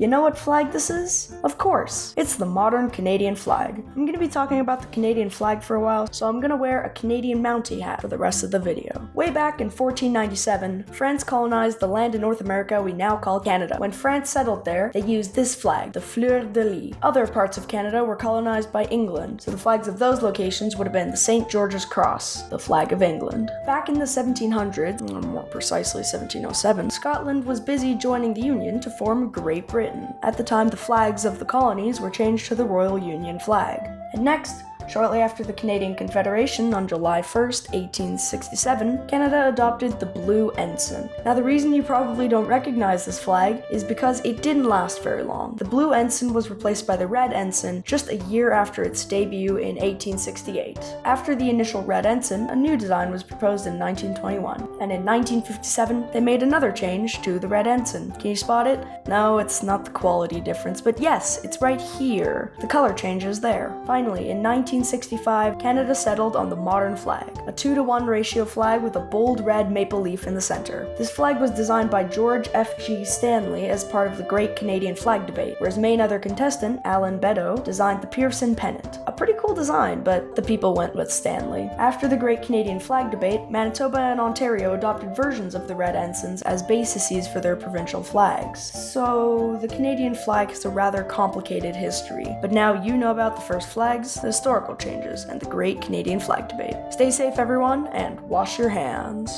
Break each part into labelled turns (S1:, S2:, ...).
S1: You know what flag this is? Of course, it's the modern Canadian flag. I'm going to be talking about the Canadian flag for a while, so I'm going to wear a Canadian Mountie hat for the rest of the video. Way back in 1497, France colonized the land in North America we now call Canada. When France settled there, they used this flag, the fleur de lis. Other parts of Canada were colonized by England, so the flags of those locations would have been the St. George's Cross, the flag of England. Back in the 1700s, or more precisely 1707, Scotland was busy joining the Union to form Great Britain. At the time, the flags of the colonies were changed to the Royal Union flag. And next, shortly after the Canadian Confederation on July 1st, 1867, Canada adopted the Blue Ensign. Now, the reason you probably don't recognize this flag is because it didn't last very long. The Blue Ensign was replaced by the Red Ensign just a year after its debut in 1868. After the initial Red Ensign, a new design was proposed in 1921, and in 1957, they made another change to the Red Ensign. Can you spot it? No, it's not the quality difference, but yes, it's right here. The color change is there. Finally, in 1965, Canada settled on the modern flag, a 2-to-1 ratio flag with a bold red maple leaf in the center. This flag was designed by George F.G. Stanley as part of the Great Canadian Flag Debate, where his main other contestant, Bot.o, designed the Pearson pennant. A pretty cool design, but the people went with Stanley. After the Great Canadian Flag Debate, Manitoba and Ontario adopted versions of the Red Ensigns as bases for their provincial flags. So, the Canadian flag has a rather complicated history, but now you know about the first flags, the historical changes, and the Great Canadian Flag Debate. Stay safe, everyone, and wash your hands.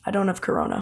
S1: I don't have corona.